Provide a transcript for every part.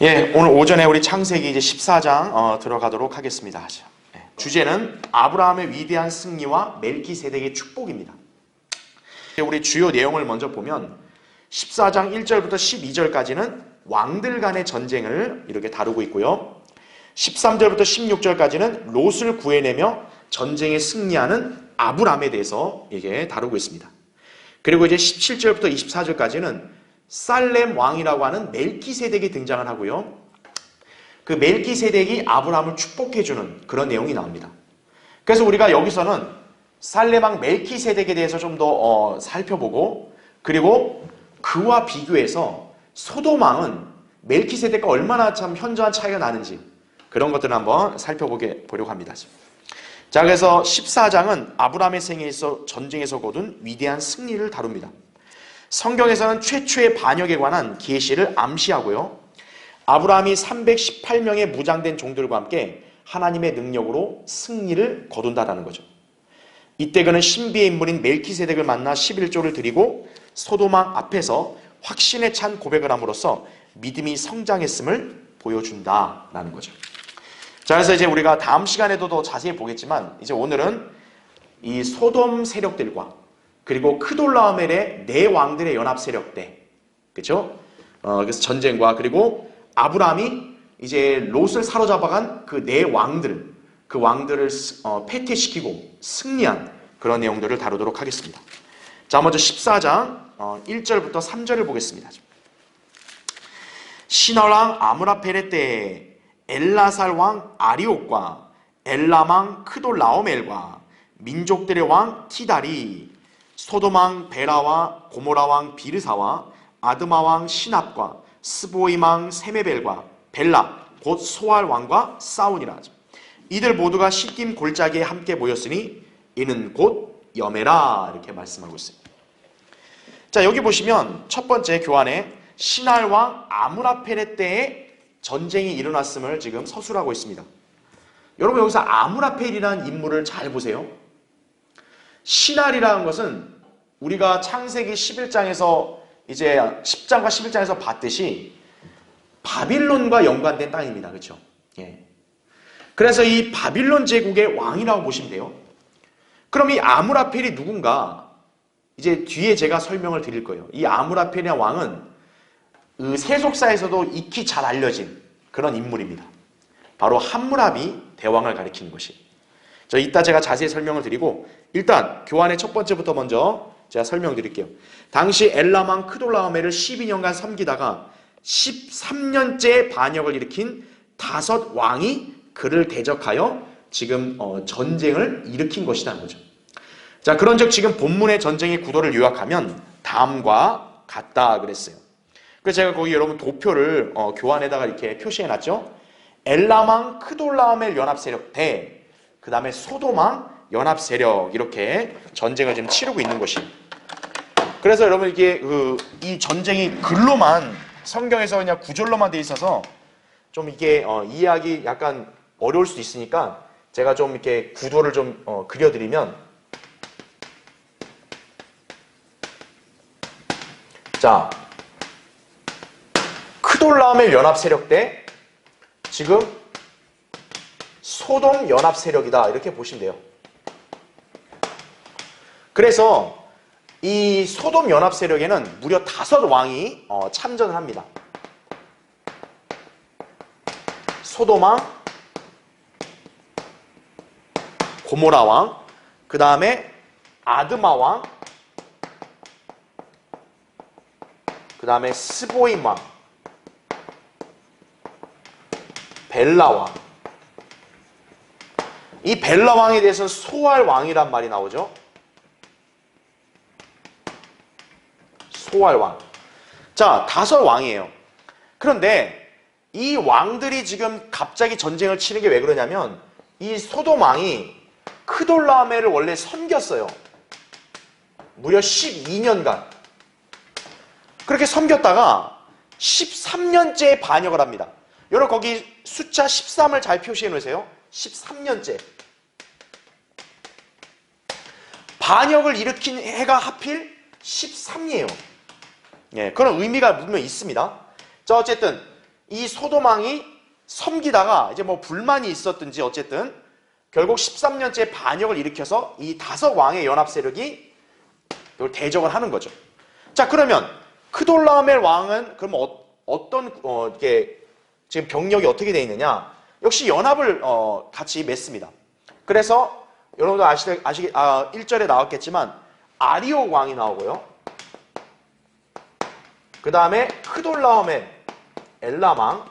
예, 오늘 오전에 우리 창세기 이제 14장 들어가도록 하겠습니다. 주제는 아브라함의 위대한 승리와 멜기세덱의 축복입니다. 우리 주요 내용을 먼저 보면 14장 1절부터 12절까지는 왕들 간의 전쟁을 이렇게 다루고 있고요. 13절부터 16절까지는 롯을 구해내며 전쟁에 승리하는 아브라함에 대해서 이게 다루고 있습니다. 그리고 이제 17절부터 24절까지는 살렘 왕이라고 하는 멜기세덱이 등장을 하고요. 그 멜기세덱이 아브라함을 축복해주는 그런 내용이 나옵니다. 그래서 우리가 여기서는 살렘 왕 멜기세덱에 대해서 좀 더 살펴보고, 그리고 그와 비교해서 소돔 왕은 멜기세덱과 얼마나 참 현저한 차이가 나는지 그런 것들을 한번 살펴보려고 합니다. 자, 그래서 14장은 아브라함의 생애에서 전쟁에서 거둔 위대한 승리를 다룹니다. 성경에서는 최초의 반역에 관한 계시를 암시하고요. 아브라함이 318명의 무장된 종들과 함께 하나님의 능력으로 승리를 거둔다라는 거죠. 이때 그는 신비의 인물인 멜기세덱을 만나 11조를 드리고 소돔왕 앞에서 확신에 찬 고백을 함으로써 믿음이 성장했음을 보여준다라는 거죠. 자, 그래서 이제 우리가 다음 시간에도 더 자세히 보겠지만, 이제 오늘은 이 소돔 세력들과 그리고 크돌라오멜의 네 왕들의 연합 세력 때, 그렇죠? 그래서 전쟁과, 그리고 아브라함이 이제 롯을 사로잡아간 그 네 왕들, 그 왕들을 패퇴시키고 승리한 그런 내용들을 다루도록 하겠습니다. 자, 먼저 14장 1절부터 3절을 보겠습니다. 신할왕 아므라펠의 때에 엘라살 왕 아리옥과 엘람 왕 크돌라오멜과 민족들의 왕 티달이 소돔 왕 베라와 고모라 왕 비르사와 아드마 왕 시납과 스보임 왕 세메벨과 벨라 곧 소알 왕과 싸우니라. 이들 모두가 시딤 골짜기에 함께 모였으니 이는 곧 여메라, 이렇게 말씀하고 있습니다. 자, 여기 보시면 첫 번째 교환에 신할 왕 아므라펠의 때에 전쟁이 일어났음을 지금 서술하고 있습니다. 여러분, 여기서 아므라펠이라는 인물을 잘 보세요. 신할이라는 것은 우리가 창세기 11장에서 이제 10장과 11장에서 봤듯이 바빌론과 연관된 땅입니다. 그렇죠? 예. 그래서 이 바빌론 제국의 왕이라고 보시면 돼요. 그럼 이 아므라펠이 누군가 이제 뒤에 제가 설명을 드릴 거예요. 이 아므라펠이라는 왕은 그 세속사에서도 익히 잘 알려진 그런 인물입니다. 바로 함무라비 대왕을 가리키는 것이. 이따 제가 자세히 설명을 드리고, 일단 교환의 첫 번째부터 먼저 제가 설명드릴게요. 당시 엘람 왕 크돌라오멜을 12년간 섬기다가 13년째 반역을 일으킨 5 왕이 그를 대적하여 지금 전쟁을 일으킨 것이라는 거죠. 자, 그런즉 지금 본문의 전쟁의 구도를 요약하면 다음과 같다 그랬어요. 그래서 제가 거기 여러분 도표를 교환에다가 이렇게 표시해놨죠. 엘람 왕 크돌라오멜 연합 세력 대, 그 다음에 소돔 왕 연합 세력, 이렇게 전쟁을 지금 치르고 있는 것이. 그래서 여러분, 이게 이 전쟁이 글로만, 성경에서 그냥 구절로만 돼 있어서 좀 이게 이해하기 약간 어려울 수도 있으니까 제가 좀 이렇게 구도를 좀 그려드리면, 자, 크돌라오멜 연합 세력 대 지금 소돔 연합 세력이다, 이렇게 보시면 돼요. 그래서 이 소돔 연합 세력에는 무려 5 왕이 참전을 합니다. 소돔 왕, 고모라 왕, 그 다음에 아드마 왕, 그 다음에 스보임 왕, 벨라 왕. 이 벨라 왕에 대해서는 소알 왕이란 말이 나오죠. 소알 왕. 자, 5 왕이에요. 그런데 이 왕들이 지금 갑자기 전쟁을 치는 게 왜 그러냐면, 이 소돔 왕이 크돌라오멜을 원래 섬겼어요. 무려 12년간. 그렇게 섬겼다가 13년째 반역을 합니다. 여러분, 거기 숫자 13을 잘 표시해 놓으세요. 13년째. 반역을 일으킨 해가 하필 13이에요. 예, 그런 의미가 분명히 있습니다. 자, 어쨌든 이 소돔왕이 섬기다가 이제 뭐 불만이 있었든지 어쨌든 결국 13년째 반역을 일으켜서 이 5왕의 연합 세력이 이걸 대적을 하는 거죠. 자, 그러면 크돌라오멜 왕은 그럼 어떤 이게 지금 병력이 어떻게 되어 있느냐? 역시 연합을 같이 맺습니다. 그래서 여러분도 1절에 나왔겠지만 아리옥 왕이 나오고요. 그 다음에 크돌라오멜 엘람 왕,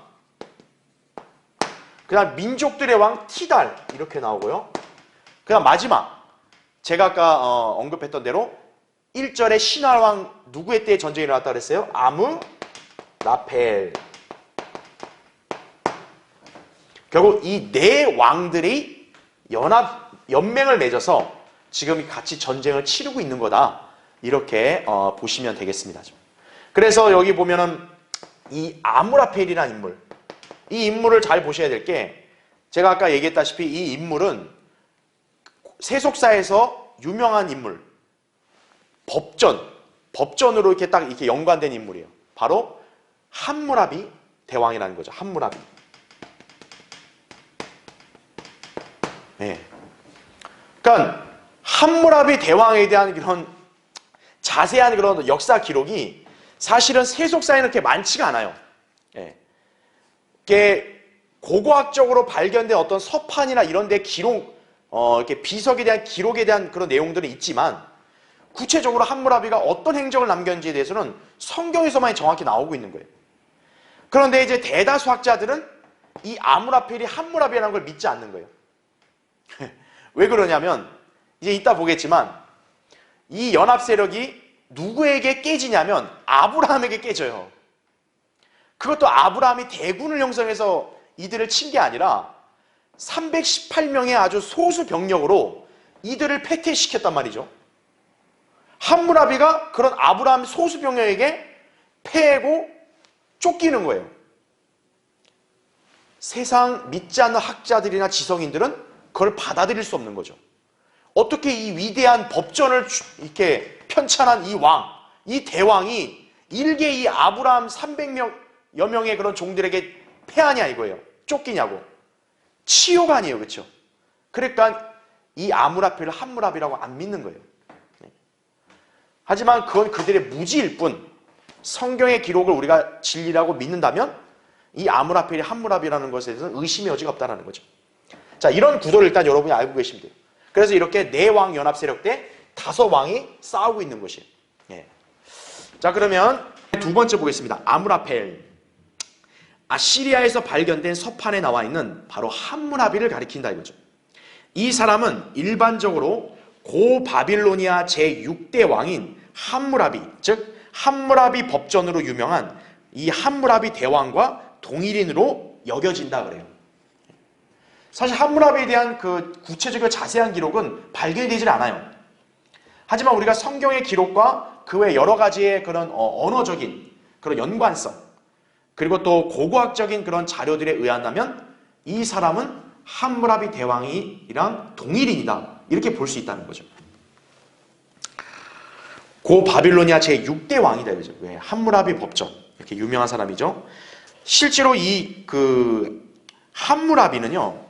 그 다음 민족들의 왕 티달 이렇게 나오고요. 그 다음 마지막 제가 아까 언급했던 대로 1절에 신할 왕 누구의 때에 전쟁이 일어났다고 그랬어요? 아므라펠. 결국 이 4왕들이 연맹을 맺어서 지금 같이 전쟁을 치르고 있는 거다. 이렇게 보시면 되겠습니다. 그래서 여기 보면은 이 아므라펠이라는 인물, 이 인물을 잘 보셔야 될 게 제가 아까 얘기했다시피 이 인물은 세속사에서 유명한 인물, 법전으로 이렇게 딱 이렇게 연관된 인물이에요. 바로 함무라비 대왕이라는 거죠. 함무라비. 네. 그러니까 함무라비 대왕에 대한 그런 자세한 그런 역사 기록이 사실은 세속사에는 그렇게 많지가 않아요. 네. 이게 고고학적으로 발견된 어떤 서판이나 이런 데 기록, 이렇게 비석에 대한 기록에 대한 그런 내용들은 있지만 구체적으로 함무라비가 어떤 행적을 남겼는지에 대해서는 성경에서만 정확히 나오고 있는 거예요. 그런데 이제 대다수 학자들은 이 아므라펠이 함무라비라는 걸 믿지 않는 거예요. 왜 그러냐면 이제 이따 보겠지만 이 연합 세력이 누구에게 깨지냐면 아브라함에게 깨져요. 그것도 아브라함이 대군을 형성해서 이들을 친 게 아니라 318명의 아주 소수 병력으로 이들을 패퇴시켰단 말이죠. 함무라비가 그런 아브라함 소수 병력에게 패고 쫓기는 거예요. 세상 믿지 않는 학자들이나 지성인들은 그걸 받아들일 수 없는 거죠. 어떻게 이 위대한 법전을 이렇게 편찬한 이 왕, 이 대왕이 일개 이 아브라함 300여 명의 그런 종들에게 패하냐 이거예요. 쫓기냐고. 치욕 아니에요. 그렇죠? 그러니까 이 아므라펠을 함무라비라고 안 믿는 거예요. 하지만 그건 그들의 무지일 뿐 성경의 기록을 우리가 진리라고 믿는다면 이 아므라펠이 함무라비라는 것에 대해서는 의심의 여지가 없다는 거죠. 자, 이런 구도를 일단 여러분이 알고 계시면 돼요. 그래서 이렇게 4왕 연합 세력 때 5왕이 싸우고 있는 것이에요. 예. 자, 그러면 두 번째 보겠습니다. 아므라펠. 아시리아에서 발견된 서판에 나와 있는 바로 함무라비를 가리킨다 이거죠. 이 사람은 일반적으로 고바빌로니아 제6대 왕인 함무라비, 즉 함무라비 법전으로 유명한 이 함무라비 대왕과 동일인으로 여겨진다 그래요. 사실 함무라비에 대한 그 구체적이고 자세한 기록은 발견이 되질 않아요. 하지만 우리가 성경의 기록과 그 외 여러 가지의 그런 언어적인 그런 연관성, 그리고 또 고고학적인 그런 자료들에 의한다면 이 사람은 함무라비 대왕이랑 동일인이다. 이렇게 볼 수 있다는 거죠. 고바빌로니아 제6대 왕이다. 그죠? 왜? 함무라비 법전. 이렇게 유명한 사람이죠. 실제로 이 함무라비는요.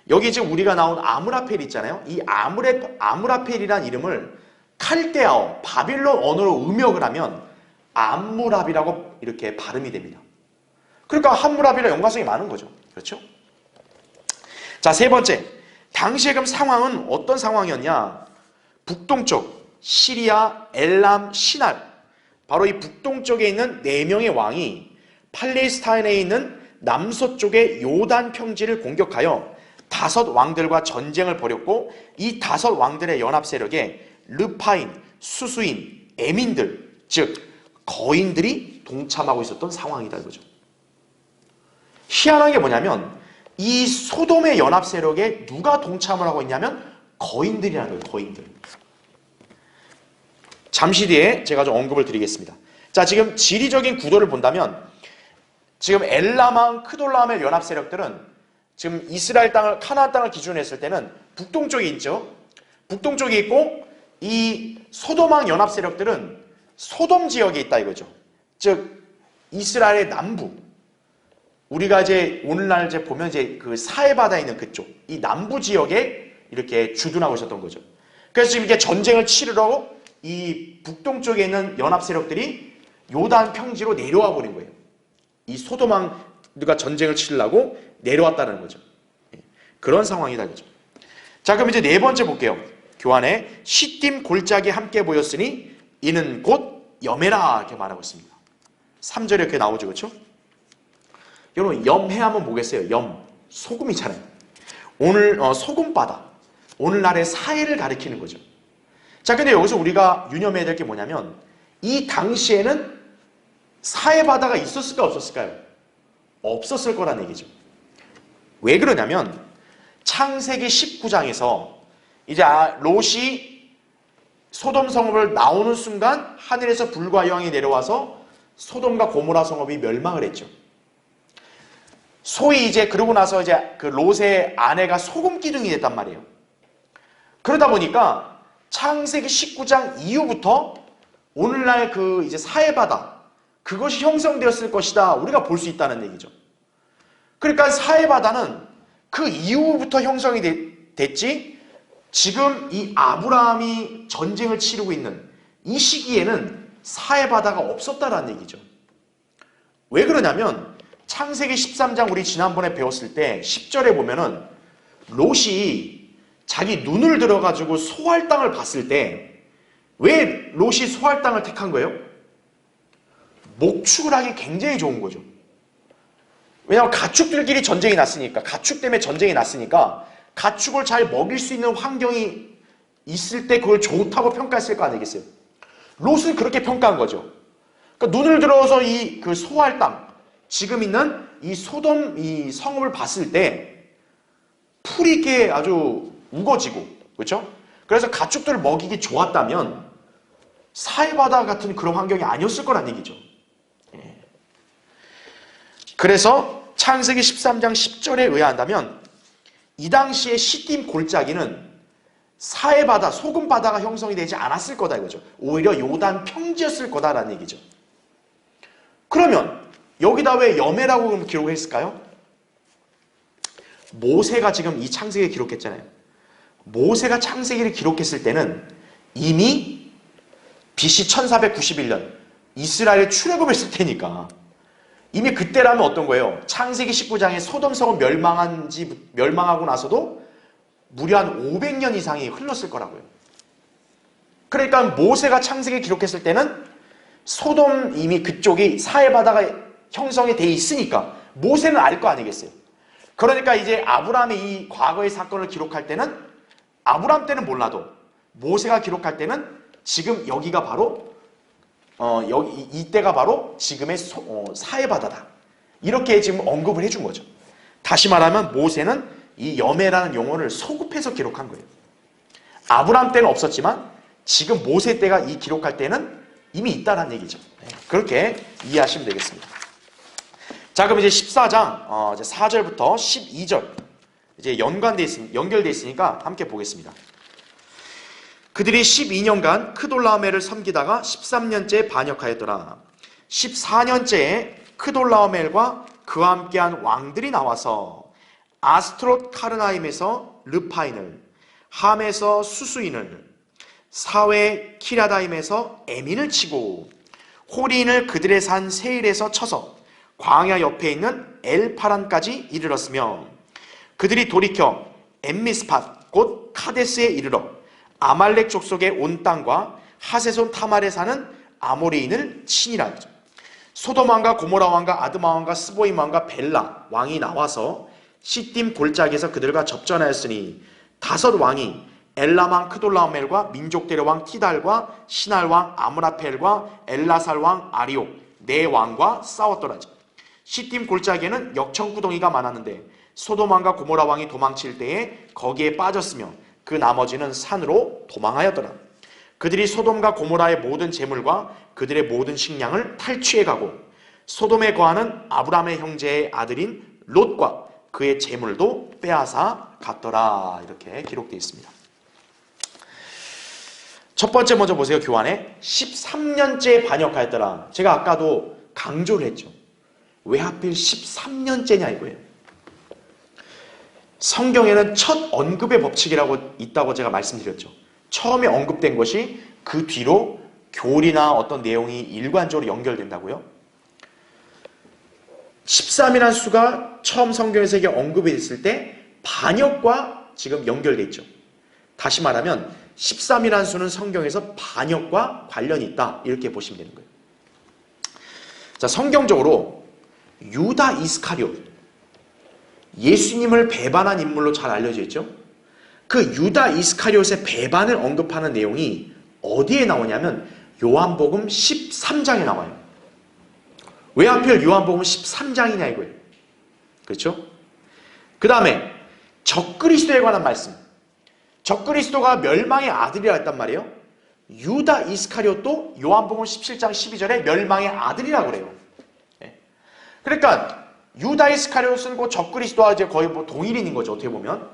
여기 지금 우리가 나온 아므라펠 있잖아요. 이 아므라펠이란 이름을 칼데아어, 바빌론 언어로 음역을 하면 암무라비라고 이렇게 발음이 됩니다. 그러니까 함무라비랑 연관성이 많은 거죠. 그렇죠? 자, 세 번째. 당시의 그럼 상황은 어떤 상황이었냐? 북동쪽, 시리아, 엘람, 시날. 바로 이 북동쪽에 있는 4명의 왕이 팔레스타인에 있는 남서쪽의 요단 평지를 공격하여 5 왕들과 전쟁을 벌였고 이 5 왕들의 연합 세력에 르파인, 수수인, 에민들, 즉 거인들이 동참하고 있었던 상황이다 이거죠. 희한한 게 뭐냐면 이 소돔의 연합 세력에 누가 동참을 하고 있냐면 거인들이라는 거예요. 거인들. 잠시 뒤에 제가 좀 언급을 드리겠습니다. 자, 지금 지리적인 구도를 본다면 지금 엘람왕, 크돌라오멜 연합 세력들은 지금 이스라엘 땅을, 카나안 땅을 기준으로 했을 때는 북동쪽에 있죠. 북동쪽에 있고 이 소돔왕 연합 세력들은 소돔 지역에 있다 이거죠. 즉 이스라엘의 남부. 우리가 이제 오늘날 이제 보면 이제 그 사해바다에 있는 그쪽, 이 남부 지역에 이렇게 주둔하고 있었던 거죠. 그래서 지금 이게 전쟁을 치르러 이 북동쪽에 있는 연합 세력들이 요단 평지로 내려와 버린 거예요. 이 소돔왕들과 전쟁을 치르려고 내려왔다는 거죠. 그런 상황이다 이거죠. 자, 그럼 이제 네 번째 볼게요. 교환에 시딤 골짜기 함께 보였으니 이는 곧 염해라 이렇게 말하고 있습니다. 3절에 이렇게 나오죠, 그렇죠? 여러분, 염해 하면 뭐겠어요? 염, 소금이잖아요. 오늘 소금바다, 오늘날의 사해를 가리키는 거죠. 자, 근데 여기서 우리가 유념해야 될 게 뭐냐면 이 당시에는 사해바다가 있었을까 없었을까요? 없었을 거란 얘기죠. 왜 그러냐면 창세기 19장에서 이제 롯이 소돔 성읍을 나오는 순간 하늘에서 불과 영이 내려와서 소돔과 고모라 성읍이 멸망을 했죠. 소위 이제 그러고 나서 이제 그 롯의 아내가 소금 기둥이 됐단 말이에요. 그러다 보니까 창세기 19장 이후부터 오늘날 그 이제 사해바다 그것이 형성되었을 것이다 우리가 볼 수 있다는 얘기죠. 그러니까 사해바다는 그 이후부터 형성이 됐지 지금 이 아브라함이 전쟁을 치르고 있는 이 시기에는 사해바다가 없었다라는 얘기죠. 왜 그러냐면 창세기 13장 우리 지난번에 배웠을 때 10절에 보면은 롯이 자기 눈을 들어가지고 소할 땅을 봤을 때 왜 롯이 소할 땅을 택한 거예요? 목축을 하기 굉장히 좋은 거죠. 왜냐하면 가축들끼리 전쟁이 났으니까, 가축 때문에 전쟁이 났으니까 가축을 잘 먹일 수 있는 환경이 있을 때 그걸 좋다고 평가했을 거 아니겠어요? 롯은 그렇게 평가한 거죠. 그러니까 눈을 들어서 이 그 소할 땅, 지금 있는 이 소돔 이 성읍을 봤을 때 풀이 이렇게 아주 우거지고, 그렇죠? 그래서 가축들을 먹이기 좋았다면 사해바다 같은 그런 환경이 아니었을 거란 얘기죠. 그래서 창세기 13장 10절에 의한다면 이 당시에 시딤 골짜기는 사해바다, 소금바다가 형성이 되지 않았을 거다 이거죠. 오히려 요단 평지였을 거다라는 얘기죠. 그러면 여기다 왜 염해라고 기록을 했을까요? 모세가 지금 이 창세기를 기록했잖아요. 모세가 창세기를 기록했을 때는 이미 BC 1491년 이스라엘 출애굽을 했을 테니까 이미 그때라면 어떤 거예요? 창세기 19장에 소돔 성은 멸망하고 나서도 무려 한 500년 이상이 흘렀을 거라고요. 그러니까 모세가 창세기 기록했을 때는 소돔 이미 그쪽이 사해바다가 형성이 돼 있으니까 모세는 알 거 아니겠어요? 그러니까 이제 아브라함의 이 과거의 사건을 기록할 때는 아브라함 때는 몰라도 모세가 기록할 때는 지금 여기가 바로 이때가 바로 지금의 사해바다다. 이렇게 지금 언급을 해준 거죠. 다시 말하면 모세는 이 염해라는 용어를 소급해서 기록한 거예요. 아브라함 때는 없었지만 지금 모세 때가 이 기록할 때는 이미 있다는 얘기죠. 그렇게 이해하시면 되겠습니다. 자, 그럼 이제 14장 이제 4절부터 12절 이제 연결돼 있으니까 함께 보겠습니다. 그들이 12년간 크돌라오멜을 섬기다가 13년째에 반역하였더라. 14년째에 크돌라오멜과 그와 함께한 왕들이 나와서 아스트롯 카르나임에서 르파인을, 함에서 수수인을, 사웨 키라다임에서 에민을 치고 호리인을 그들의 산 세일에서 쳐서 광야 옆에 있는 엘파란까지 이르렀으며 그들이 돌이켜 엠미스팟 곧 카데스에 이르러 아말렉 족속의 온 땅과 하세손 타말에 사는 아모리인을 치니라. 소돔 왕과 고모라 왕과 아드마 왕과 스보임 왕과 벨라 왕이 나와서 시딤 골짜기에서 그들과 접전하였으니 다섯 왕이 엘람 왕 크돌라오멜과 민족 대려 왕 티달과 시날 왕 아므라펠과 엘라살 왕 아리옥 네 왕과 싸웠더라. 시딤 골짜기에는 역청구덩이가 많았는데 소돔 왕과 고모라 왕이 도망칠 때에 거기에 빠졌으며 그 나머지는 산으로 도망하였더라. 그들이 소돔과 고모라의 모든 재물과 그들의 모든 식량을 탈취해 가고 소돔에 거하는 아브라함의 형제의 아들인 롯과 그의 재물도 빼앗아 갔더라. 이렇게 기록되어 있습니다. 첫 번째 먼저 보세요. 교환에 13년째 반역하였더라. 제가 아까도 강조를 했죠. 왜 하필 13년째냐 이거예요. 성경에는 첫 언급의 법칙이라고 있다고 제가 말씀드렸죠. 처음에 언급된 것이 그 뒤로 교리나 어떤 내용이 일관적으로 연결된다고요. 13이라는 수가 처음 성경에서 이게 언급이 됐을 때 반역과 지금 연결돼 있죠. 다시 말하면 13이라는 수는 성경에서 반역과 관련이 있다 이렇게 보시면 되는 거예요. 자, 성경적으로 유다 이스카리옷, 예수님을 배반한 인물로 잘 알려져 있죠. 그 유다 이스카리옷의 배반을 언급하는 내용이 어디에 나오냐면 요한복음 13장에 나와요. 왜 하필 요한복음 13장이냐 이거예요. 그렇죠? 그 다음에 적그리스도에 관한 말씀. 적그리스도가 멸망의 아들이라 했단 말이에요. 유다 이스카리옷도 요한복음 17장 12절에 멸망의 아들이라고 그래요. 그러니까 유다 이스카리옷은 그 적그리스도와 이제 거의 뭐 동일인인 거죠, 어떻게 보면.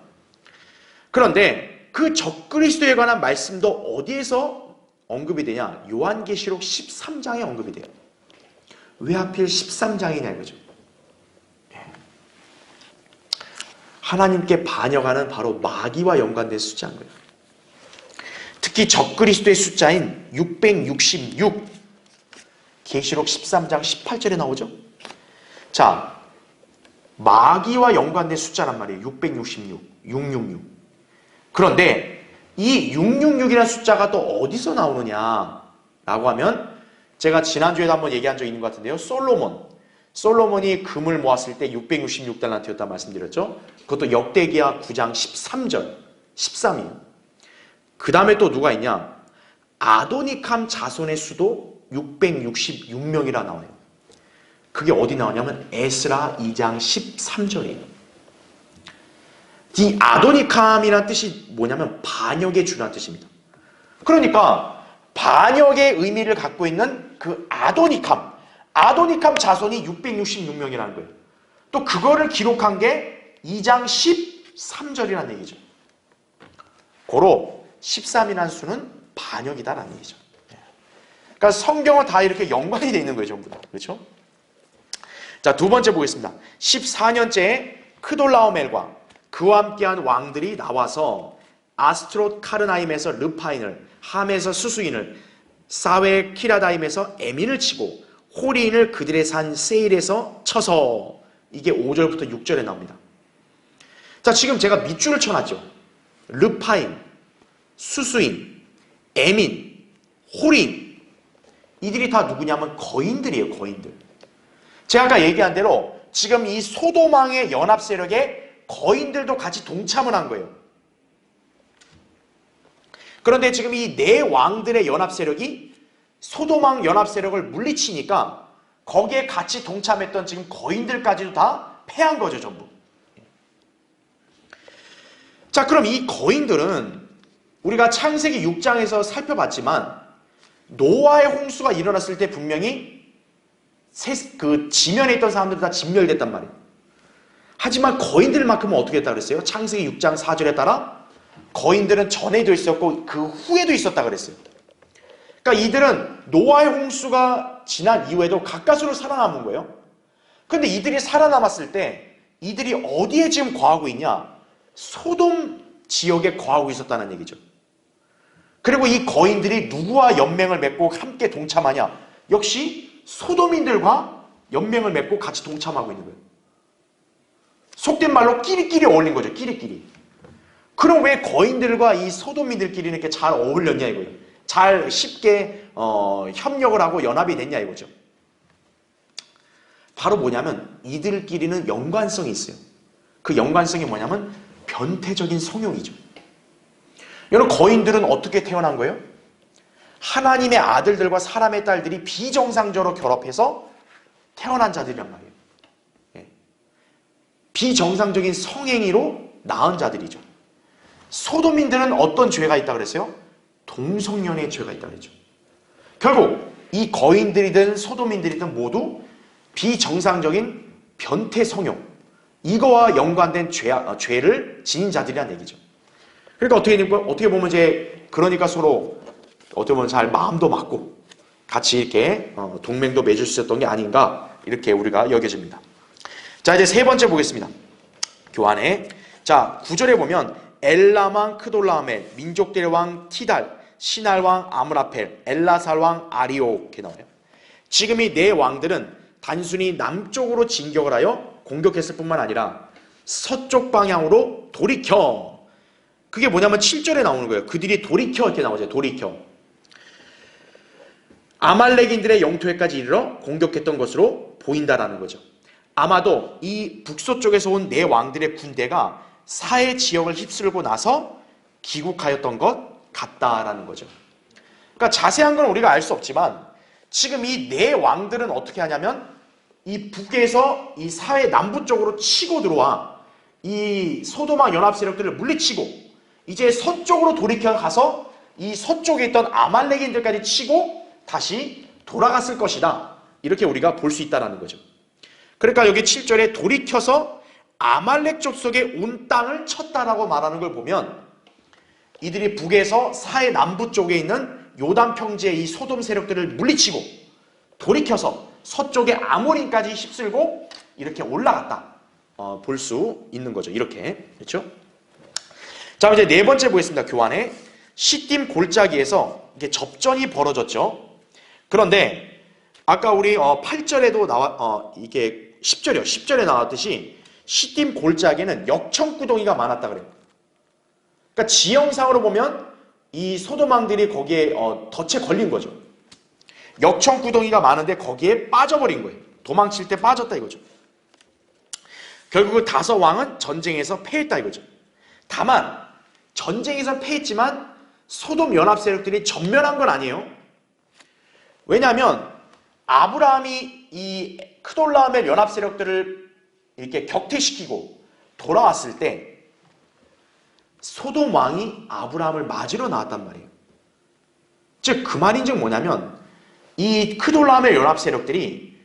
그런데 그 적그리스도에 관한 말씀도 어디에서 언급이 되냐? 요한계시록 13장에 언급이 돼요. 왜 하필 13장이냐 이거죠. 하나님께 반역하는 바로 마귀와 연관된 숫자인 거예요. 특히 적그리스도의 숫자인 666, 계시록 13장 18절에 나오죠. 자, 마귀와 연관된 숫자란 말이에요. 666, 666. 그런데 이 666이라는 숫자가 또 어디서 나오느냐라고 하면 제가 지난주에도 한번 얘기한 적이 있는 것 같은데요. 솔로몬이 금을 모았을 때 666달란트였다 말씀드렸죠. 그것도 역대기하 9장 13절, 13이에요. 그 다음에 또 누가 있냐? 아도니캄 자손의 수도 666명이라 나와요. 그게 어디 나오냐면 에스라 2장 13절이에요. 이 아도니캄이라는 뜻이 뭐냐면 반역의 주라는 뜻입니다. 그러니까 반역의 의미를 갖고 있는 그 아도니캄 자손이 666명이라는 거예요. 또 그거를 기록한 게 2장 13절이라는 얘기죠. 고로 13이라는 수는 반역이다라는 얘기죠. 그러니까 성경은 다 이렇게 연관이 되어 있는 거예요, 전부 다. 그렇죠? 자, 두 번째 보겠습니다. 14년째에 크돌라오멜과 그와 함께한 왕들이 나와서 아스트롯 카르나임에서 르파인을, 함에서 수수인을, 사웨 키라다임에서 에민을 치고 호리인을 그들의 산 세일에서 쳐서, 이게 5절부터 6절에 나옵니다. 자, 지금 제가 밑줄을 쳐놨죠. 르파인, 수수인, 에민, 호리인, 이들이 다 누구냐면 거인들이에요. 거인들. 제가 아까 얘기한 대로 지금 이 소돔왕의 연합 세력에 거인들도 같이 동참을 한 거예요. 그런데 지금 이 네 왕들의 연합 세력이 소돔왕 연합 세력을 물리치니까 거기에 같이 동참했던 지금 거인들까지도 다 패한 거죠, 전부. 자, 그럼 이 거인들은 우리가 창세기 6장에서 살펴봤지만 노아의 홍수가 일어났을 때 분명히 그 지면에 있던 사람들이 다 진멸됐단 말이에요. 하지만 거인들만큼은 어떻게 했다 그랬어요? 창세기 6장 4절에 따라 거인들은 전에도 있었고 그 후에도 있었다 그랬어요. 그러니까 이들은 노아의 홍수가 지난 이후에도 가까스로 살아남은 거예요. 그런데 이들이 살아남았을 때 이들이 어디에 지금 거하고 있냐? 소돔 지역에 거하고 있었다는 얘기죠. 그리고 이 거인들이 누구와 연맹을 맺고 함께 동참하냐? 역시 소돔인들과 연맹을 맺고 같이 동참하고 있는 거예요. 속된 말로 끼리끼리 어울린 거죠. 끼리끼리. 그럼 왜 거인들과 이 소돔인들끼리 이렇게 잘 어울렸냐 이거예요. 잘 쉽게 협력을 하고 연합이 됐냐 이거죠. 바로 뭐냐면 이들끼리는 연관성이 있어요. 그 연관성이 뭐냐면 변태적인 성욕이죠. 여러분, 거인들은 어떻게 태어난 거예요? 하나님의 아들들과 사람의 딸들이 비정상적으로 결합해서 태어난 자들이란 말이에요. 비정상적인 성행위로 낳은 자들이죠. 소돔인들은 어떤 죄가 있다고 그랬어요? 동성연애의 죄가 있다고 그랬죠. 결국 이 거인들이든 소돔인들이든 모두 비정상적인 변태 성욕, 이거와 연관된 죄를 지닌 자들이란 얘기죠. 그러니까 어떻게 보면 이제 그러니까 서로 어떻게 보면 잘 마음도 맞고 같이 이렇게 동맹도 맺을 수 있었던 게 아닌가 이렇게 우리가 여겨집니다. 자, 이제 세 번째 보겠습니다. 교환에. 자, 9절에 보면 엘람왕 크돌라오멜, 민족들의 왕 티달, 시날왕 아므라펠, 엘라살왕 아리오 이렇게 나와요. 지금 이 네 왕들은 단순히 남쪽으로 진격을 하여 공격했을 뿐만 아니라 서쪽 방향으로 돌이켜. 그게 뭐냐면 7절에 나오는 거예요. 그들이 돌이켜 이렇게 나오죠. 돌이켜. 아말렉인들의 영토에까지 이르러 공격했던 것으로 보인다라는 거죠. 아마도 이 북서쪽에서 온 네 왕들의 군대가 사해 지역을 휩쓸고 나서 귀국하였던 것 같다라는 거죠. 그러니까 자세한 건 우리가 알 수 없지만 지금 이 네 왕들은 어떻게 하냐면 이 북에서 이 사해 남부 쪽으로 치고 들어와 이 소돔과 연합 세력들을 물리치고 이제 서쪽으로 돌이켜 가서 이 서쪽에 있던 아말렉인들까지 치고 다시 돌아갔을 것이다. 이렇게 우리가 볼 수 있다는 거죠. 그러니까 여기 7절에 돌이켜서 아말렉 족속의 온 땅을 쳤다라고 말하는 걸 보면 이들이 북에서 사해 남부 쪽에 있는 요단 평지의 이 소돔 세력들을 물리치고 돌이켜서 서쪽의 아모린까지 휩쓸고 이렇게 올라갔다. 볼 수 있는 거죠. 이렇게. 그렇죠? 자, 이제 네 번째 보겠습니다. 교환에 시딤 골짜기에서 이게 접전이 벌어졌죠. 그런데 아까 우리 8절에도 이게 10절이요. 10절에 나왔듯이 시딤 골짜기에는 역청구덩이가 많았다 그래요. 그러니까 지형상으로 보면 이 소돔왕들이 거기에 덫에 걸린 거죠. 역청구덩이가 많은데 거기에 빠져버린 거예요. 도망칠 때 빠졌다 이거죠. 결국 다섯 왕은 전쟁에서 패했다 이거죠. 다만 전쟁에서 패했지만 소돔 연합 세력들이 전멸한 건 아니에요. 왜냐하면 아브라함이 이 크돌라오멜 연합 세력들을 이렇게 격퇴시키고 돌아왔을 때 소돔 왕이 아브라함을 맞으러 나왔단 말이에요. 즉 그 말인즉 뭐냐면 이 크돌라오멜 연합 세력들이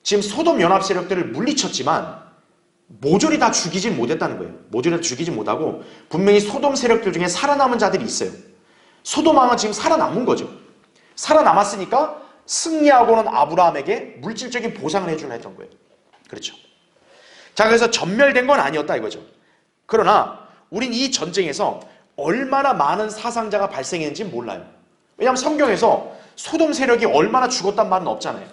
지금 소돔 연합 세력들을 물리쳤지만 모조리 다 죽이진 못했다는 거예요. 모조리 다 죽이진 못하고 분명히 소돔 세력들 중에 살아남은 자들이 있어요. 소돔 왕은 지금 살아남은 거죠. 살아남았으니까 승리하고는 아브라함에게 물질적인 보상을 해주려 했던 거예요. 그렇죠. 자, 그래서 전멸된 건 아니었다 이거죠. 그러나 우린 이 전쟁에서 얼마나 많은 사상자가 발생했는지 몰라요. 왜냐하면 성경에서 소돔 세력이 얼마나 죽었단 말은 없잖아요.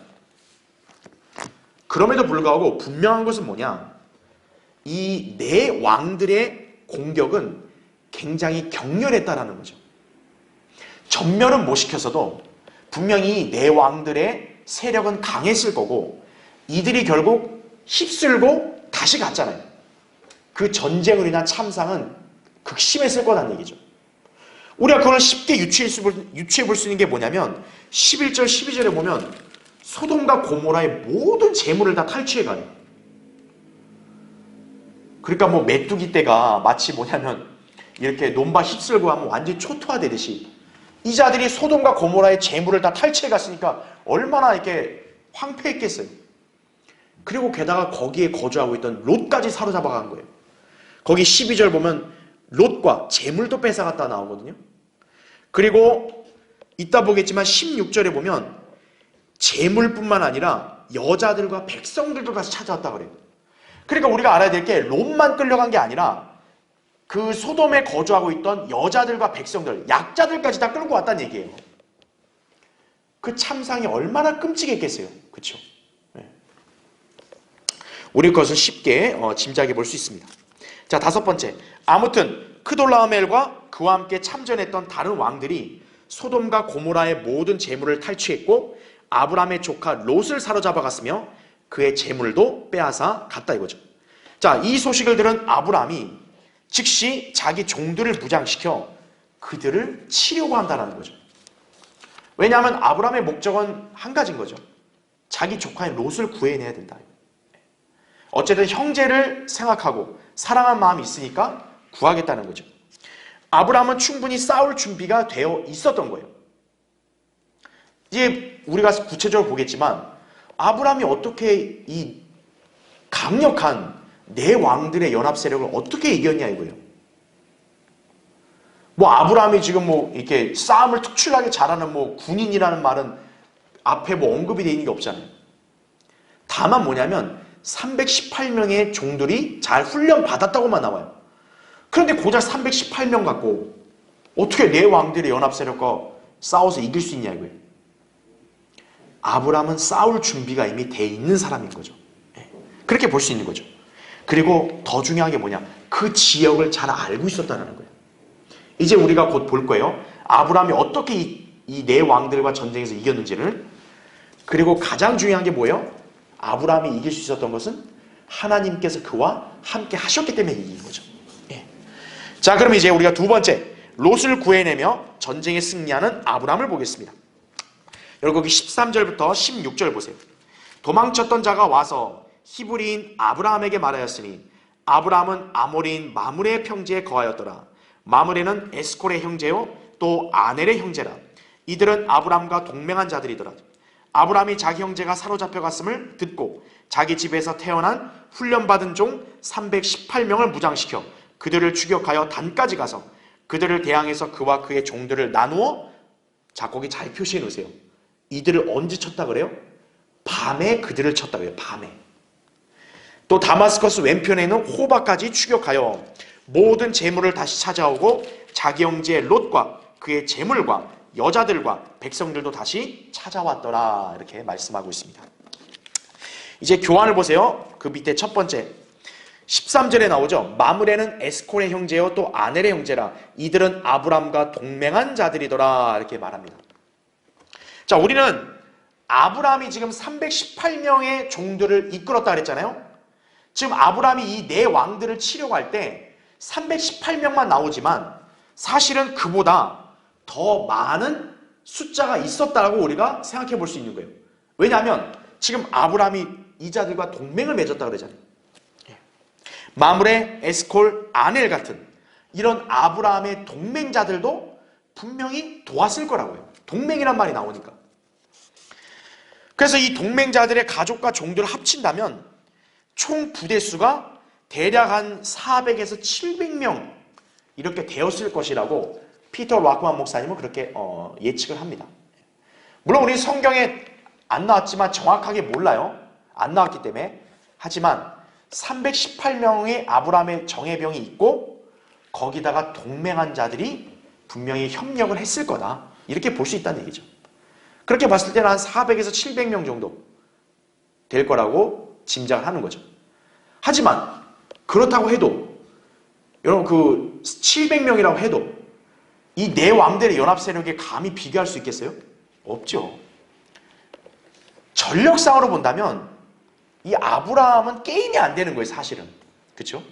그럼에도 불구하고 분명한 것은 뭐냐? 이 네 왕들의 공격은 굉장히 격렬했다라는 거죠. 전멸은 못 시켰어도 분명히 네 왕들의 세력은 강했을 거고 이들이 결국 휩쓸고 다시 갔잖아요. 그 전쟁으로 인한 참상은 극심했을 거라는 얘기죠. 우리가 그걸 쉽게 유추해 볼 수 있는 게 뭐냐면 11절 12절에 보면 소돔과 고모라의 모든 재물을 다 탈취해 가요. 그러니까 뭐 메뚜기 떼가 마치 뭐냐면 이렇게 논밭 휩쓸고 하면 완전히 초토화되듯이 이 자들이 소돔과 고모라의 재물을 다 탈취해 갔으니까 얼마나 이렇게 황폐했겠어요. 그리고 게다가 거기에 거주하고 있던 롯까지 사로잡아 간 거예요. 거기 12절 보면 롯과 재물도 뺏어갔다 나오거든요. 그리고 이따 보겠지만 16절에 보면 재물뿐만 아니라 여자들과 백성들도 같이 찾아왔다 그래요. 그러니까 우리가 알아야 될 게 롯만 끌려간 게 아니라 그 소돔에 거주하고 있던 여자들과 백성들, 약자들까지 다 끌고 왔다는 얘기예요. 그 참상이 얼마나 끔찍했겠어요. 그렇죠? 네. 우리 그것을 쉽게 짐작해 볼 수 있습니다. 자, 다섯 번째. 아무튼 크돌라오멜과 그와 함께 참전했던 다른 왕들이 소돔과 고모라의 모든 재물을 탈취했고 아브라함의 조카 롯을 사로잡아 갔으며 그의 재물도 빼앗아 갔다 이거죠. 자, 이 소식을 들은 아브라함이 즉시 자기 종들을 무장시켜 그들을 치려고 한다는 거죠. 왜냐하면 아브라함의 목적은 한 가지인 거죠. 자기 조카인 롯을 구해내야 된다. 어쨌든 형제를 생각하고 사랑한 마음이 있으니까 구하겠다는 거죠. 아브라함은 충분히 싸울 준비가 되어 있었던 거예요. 이제 우리가 구체적으로 보겠지만 아브라함이 어떻게 이 강력한 네 왕들의 연합 세력을 어떻게 이겼냐 이거예요. 뭐 아브라함이 지금 뭐 이렇게 싸움을 특출나게 잘하는 뭐 군인이라는 말은 앞에 뭐 언급이 되어 있는 게 없잖아요. 다만 뭐냐면 318명의 종들이 잘 훈련 받았다고만 나와요. 그런데 고작 318명 갖고 어떻게 네 왕들의 연합 세력과 싸워서 이길 수 있냐 이거예요. 아브라함은 싸울 준비가 이미 돼 있는 사람인 거죠. 그렇게 볼 수 있는 거죠. 그리고 더 중요한 게 뭐냐, 그 지역을 잘 알고 있었다는 거예요. 이제 우리가 곧 볼 거예요. 아브라함이 어떻게 이 네 왕들과 전쟁에서 이겼는지를. 그리고 가장 중요한 게 뭐예요? 아브라함이 이길 수 있었던 것은 하나님께서 그와 함께 하셨기 때문에 이긴 거죠. 자, 그럼 이제 우리가 두 번째, 롯을 구해내며 전쟁에 승리하는 아브라함을 보겠습니다. 여러분 거기 13절부터 16절 보세요. 도망쳤던 자가 와서 히브리인 아브라함에게 말하였으니 아브라함은 아모리인 마므레의 평지에 거하였더라. 마므레는 에스콜의 형제요 또 아넬의 형제라. 이들은 아브라함과 동맹한 자들이더라. 아브라함이 자기 형제가 사로잡혀 갔음을 듣고 자기 집에서 태어난 훈련받은 종 318명을 무장시켜 그들을 추격하여 단까지 가서 그들을 대항해서 그와 그의 종들을 나누어, 자 거기 잘 표시해 놓으세요. 이들을 언제 쳤다 그래요? 밤에 그들을 쳤다 그래요. 밤에. 또 다마스커스 왼편에 있는 호바까지 추격하여 모든 재물을 다시 찾아오고 자기 형제 롯과 그의 재물과 여자들과 백성들도 다시 찾아왔더라. 이렇게 말씀하고 있습니다. 이제 교환을 보세요. 그 밑에 첫 번째 13절에 나오죠. 마므레는 에스콜의 형제요 또 아넬의 형제라. 이들은 아브람과 동맹한 자들이더라. 이렇게 말합니다. 자, 우리는 아브람이 지금 318명의 종들을 이끌었다 그랬잖아요. 지금 아브람이 이 네 왕들을 치려고 할 때 318명만 나오지만 사실은 그보다 더 많은 숫자가 있었다고 우리가 생각해 볼 수 있는 거예요. 왜냐하면 지금 아브람이 이 자들과 동맹을 맺었다 그러잖아요. 마므레, 에스콜, 아넬 같은 이런 아브라함의 동맹자들도 분명히 도왔을 거라고요. 동맹이란 말이 나오니까. 그래서 이 동맹자들의 가족과 종들을 합친다면 총 부대수가 대략 한 400에서 700명 이렇게 되었을 것이라고 피터 락만 목사님은 그렇게 예측을 합니다. 물론 우리 성경에 안 나왔지만 정확하게 몰라요. 안 나왔기 때문에. 하지만 318명의 아브라함의 정예병이 있고 거기다가 동맹한 자들이 분명히 협력을 했을 거다. 이렇게 볼 수 있다는 얘기죠. 그렇게 봤을 때는 한 400에서 700명 정도 될 거라고 짐작을 하는 거죠. 하지만 그렇다고 해도 여러분 그 700명이라고 해도 이 네 왕들의 연합 세력에 감히 비교할 수 있겠어요? 없죠. 전력상으로 본다면 이 아브라함은 게임이 안 되는 거예요, 사실은. 그렇죠?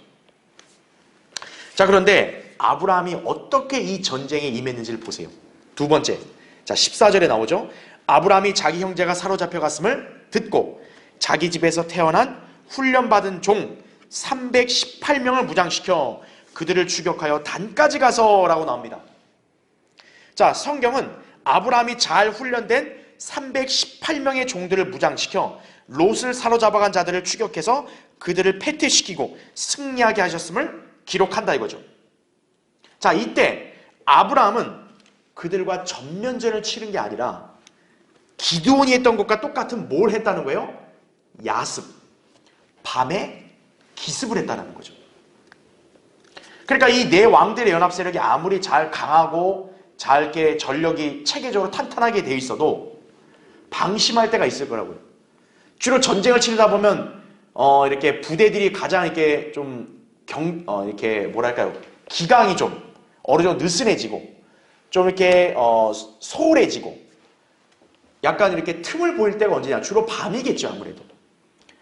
자, 그런데 아브라함이 어떻게 이 전쟁에 임했는지를 보세요. 두 번째, 자 14절에 나오죠. 아브라함이 자기 형제가 사로잡혀 갔음을 듣고 자기 집에서 태어난 훈련받은 종 318명을 무장시켜 그들을 추격하여 단까지 가서 라고 나옵니다. 자, 성경은 아브라함이 잘 훈련된 318명의 종들을 무장시켜 롯을 사로잡아간 자들을 추격해서 그들을 패퇴시키고 승리하게 하셨음을 기록한다 이거죠. 자, 이때 아브라함은 그들과 전면전을 치른 게 아니라 기드온이 했던 것과 똑같은 뭘 했다는 거예요? 야습. 밤에 기습을 했다는 거죠. 그러니까 이 네 왕들의 연합 세력이 아무리 잘 강하고 잘 이렇게 전력이 체계적으로 탄탄하게 돼 있어도 방심할 때가 있을 거라고요. 주로 전쟁을 치르다 보면 이렇게 부대들이 가장 이렇게 좀 이렇게 뭐랄까요, 기강이 좀 어느 정도 느슨해지고 좀 이렇게 소홀해지고 약간 이렇게 틈을 보일 때가 언제냐? 주로 밤이겠죠, 아무래도.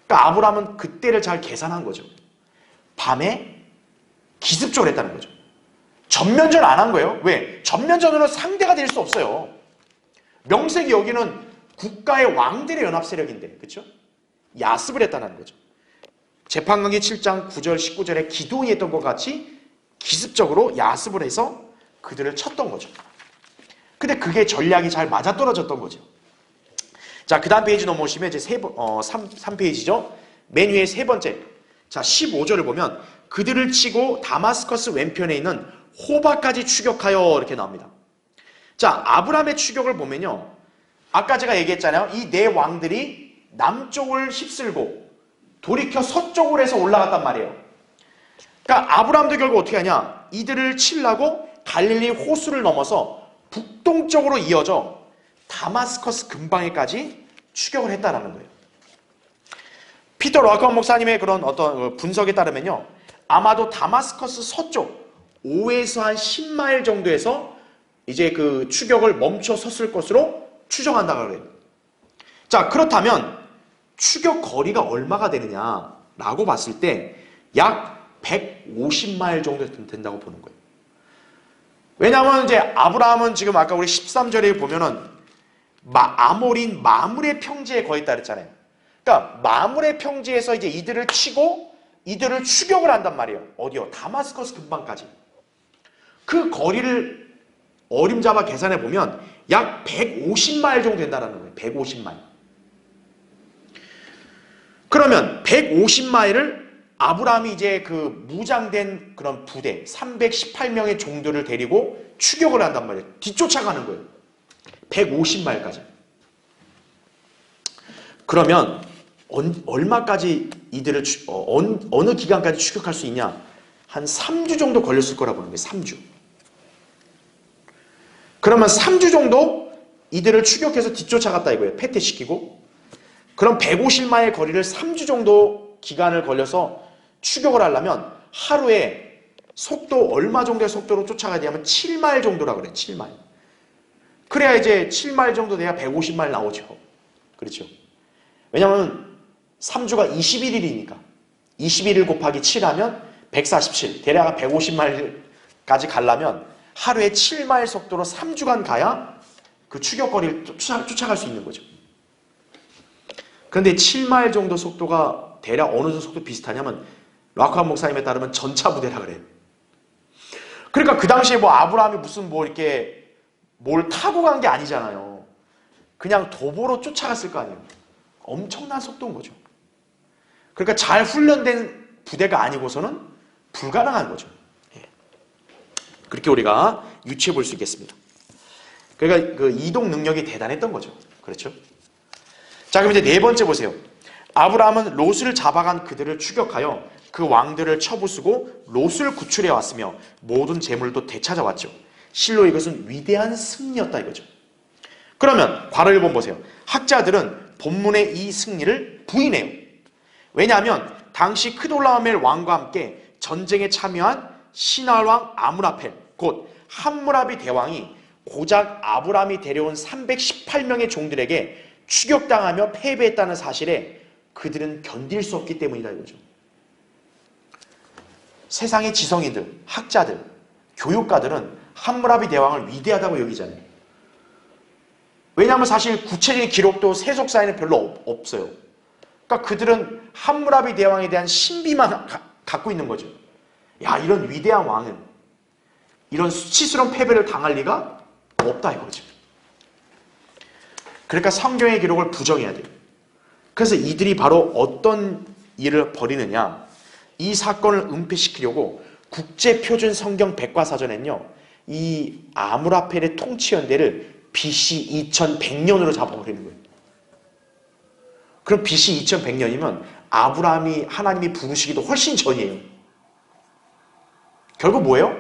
그러니까 아브라함은 그때를 잘 계산한 거죠. 밤에 기습적으로 했다는 거죠. 전면전 안 한 거예요. 왜? 전면전으로 상대가 될 수 없어요. 명색이 여기는 국가의 왕들의 연합 세력인데, 그렇죠? 야습을 했다는 거죠. 재판관기 7장 9절 19절에 기드온이 했던 것 같이 기습적으로 야습을 해서 그들을 쳤던 거죠. 근데 그게 전략이 잘 맞아떨어졌던 거죠. 자, 그 다음 페이지 넘어오시면 이제 3페이지죠. 맨 위에 세 번째. 자, 15절을 보면 그들을 치고 다마스커스 왼편에 있는 호바까지 추격하여 이렇게 나옵니다. 자, 아브라함의 추격을 보면요. 아까 제가 얘기했잖아요. 이 네 왕들이 남쪽을 휩쓸고 돌이켜 서쪽으로 해서 올라갔단 말이에요. 그러니까 아브라함도 결국 어떻게 하냐? 이들을 치려고 갈릴리 호수를 넘어서 북동쪽으로 이어져 다마스커스 근방에까지 추격을 했다라는 거예요. 피터 락원 목사님의 그런 어떤 분석에 따르면요, 아마도 다마스커스 서쪽 5에서 한 10마일 정도에서 이제 그 추격을 멈춰 섰을 것으로 추정한다고 그래요. 자, 그렇다면 추격 거리가 얼마가 되느냐라고 봤을 때 약 150마일 정도 된다고 보는 거예요. 왜냐하면 이제 아브라함은 지금 아까 우리 13절에 보면은 아모린 마므레 평지에 거했다 그랬잖아요. 그러니까 마므레 평지에서 이제 이들을 치고 이들을 추격을 한단 말이에요. 어디요? 다마스커스 근방까지. 그 거리를 어림잡아 계산해 보면 약 150마일 정도 된다는 거예요. 150마일. 그러면 150마일을 아브라함이 이제 그 무장된 그런 부대 318명의 종들을 데리고 추격을 한단 말이에요. 뒤쫓아가는 거예요. 150마일까지. 그러면 얼마까지 이들을 어느 기간까지 추격할 수 있냐? 한 3주 정도 걸렸을 거라 보는 거예요. 3주. 그러면 3주 정도 이들을 추격해서 뒤쫓아갔다 이거예요. 패퇴시키고. 그럼 150마일 거리를 3주 정도 기간을 걸려서 추격을 하려면 하루에 속도 얼마 정도의 속도로 쫓아가야 되냐면 7마일 정도라고 그래요. 7마일. 그래야 이제 7마일 정도 돼야 150마일 나오죠. 그렇죠. 왜냐하면 3주가 21일이니까 21일 곱하기 7하면 147. 대략 150마일까지 가려면 하루에 7마일 속도로 3주간 가야 그 추격거리를 쫓아갈 수 있는 거죠. 그런데 7마일 정도 속도가 대략 어느 정도 속도 비슷하냐면 락한 목사님에 따르면 전차 부대라 그래요. 그러니까 그 당시에 뭐 아브라함이 무슨 뭐 이렇게 뭘 타고 간 게 아니잖아요. 그냥 도보로 쫓아갔을 거 아니에요. 엄청난 속도인 거죠. 그러니까 잘 훈련된 부대가 아니고서는 불가능한 거죠. 그렇게 우리가 유추해 볼 수 있겠습니다. 그러니까 그 이동 능력이 대단했던 거죠. 그렇죠? 자, 그럼 이제 네 번째 보세요. 아브라함은 롯을 잡아간 그들을 추격하여 그 왕들을 쳐부수고 롯을 구출해 왔으며 모든 재물도 되찾아왔죠. 실로 이것은 위대한 승리였다 이거죠. 그러면 괄호 1번 보세요. 학자들은 본문의 이 승리를 부인해요. 왜냐하면 당시 크돌라오멜 왕과 함께 전쟁에 참여한 시나왕 아므라펠 곧 함무라비 대왕이 고작 아브라함이 데려온 318명의 종들에게 추격당하며 패배했다는 사실에 그들은 견딜 수 없기 때문이다 이거죠. 세상의 지성인들, 학자들, 교육가들은 함무라비 대왕을 위대하다고 여기잖아요. 왜냐하면 사실 구체적인 기록도 세속사에는 별로 없어요. 그러니까 그들은 함무라비 대왕에 대한 신비만 갖고 있는 거죠. 야, 이런 위대한 왕은 이런 수치스러운 패배를 당할 리가 없다 이거죠. 그러니까 성경의 기록을 부정해야 돼요. 그래서 이들이 바로 어떤 일을 벌이느냐, 이 사건을 은폐시키려고 국제표준 성경 백과사전에는요 이 아므라펠의 통치연대를 BC 2100년으로 잡아버리는 거예요. 그럼 BC 2100년이면 아브라함이 하나님이 부르시기도 훨씬 전이에요. 결국 뭐예요?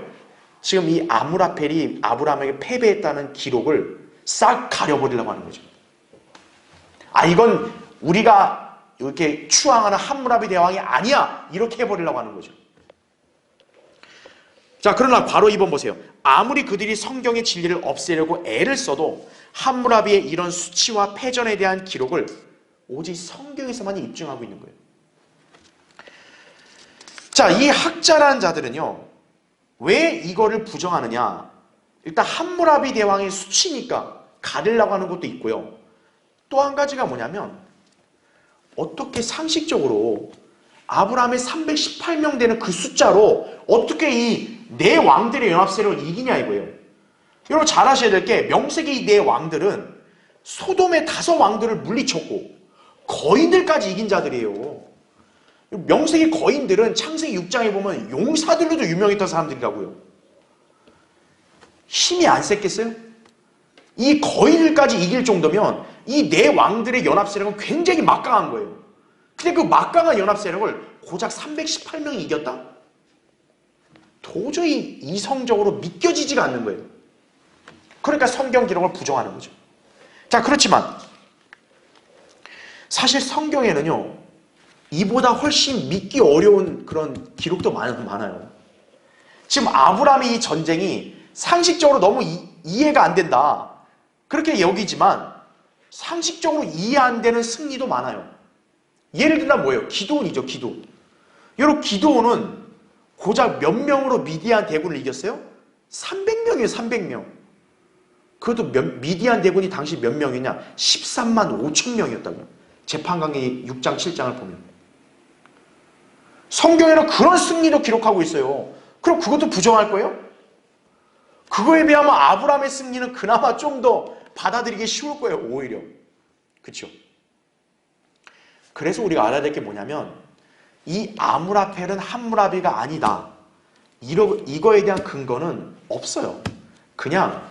지금 이 아므라펠이 아브라함에게 패배했다는 기록을 싹 가려버리려고 하는 거죠. 아, 이건 우리가 이렇게 추앙하는 함무라비 대왕이 아니야, 이렇게 해버리려고 하는 거죠. 자, 그러나 괄호 2번 보세요. 아무리 그들이 성경의 진리를 없애려고 애를 써도 함무라비의 이런 수치와 패전에 대한 기록을 오직 성경에서만 입증하고 있는 거예요. 자, 이 학자라는 자들은요 왜 이거를 부정하느냐, 일단 함무라비 대왕의 수치니까 가리려고 하는 것도 있고요, 또 한 가지가 뭐냐면 어떻게 상식적으로 아브라함의 318명 되는 그 숫자로 어떻게 이 네 왕들의 연합세력을 이기냐 이거예요. 여러분 잘 아셔야 될 게 명세기 이 네 왕들은 소돔의 5 왕들을 물리쳤고 거인들까지 이긴 자들이에요. 명세기 거인들은 창세기 6장에 보면 용사들로도 유명했던 사람들이라고요. 힘이 안 셌겠어요? 이 거인들까지 이길 정도면 이 네 왕들의 연합 세력은 굉장히 막강한 거예요. 근데 그 막강한 연합 세력을 고작 318명이 이겼다? 도저히 이성적으로 믿겨지지가 않는 거예요. 그러니까 성경 기록을 부정하는 거죠. 자, 그렇지만 사실 성경에는요, 이보다 훨씬 믿기 어려운 그런 기록도 많아요. 지금 아브라함의 이 전쟁이 상식적으로 너무 이해가 안 된다, 그렇게 여기지만 상식적으로 이해 안 되는 승리도 많아요. 예를 들면 뭐예요? 기드온이죠, 기드온. 여러분, 기드온은 고작 몇 명으로 미디안 대군을 이겼어요? 300명이에요, 300명. 그것도 미디안 대군이 당시 몇 명이냐? 13만 5천 명이었다고요. 재판강의 6장, 7장을 보면. 성경에는 그런 승리도 기록하고 있어요. 그럼 그것도 부정할 거예요? 그거에 비하면 아브라함의 승리는 그나마 좀 더 받아들이기 쉬울 거예요, 오히려. 그렇죠? 그래서 우리가 알아야 될 게 뭐냐면, 이 아므라펠은 함무라비가 아니다, 이거에 대한 근거는 없어요. 그냥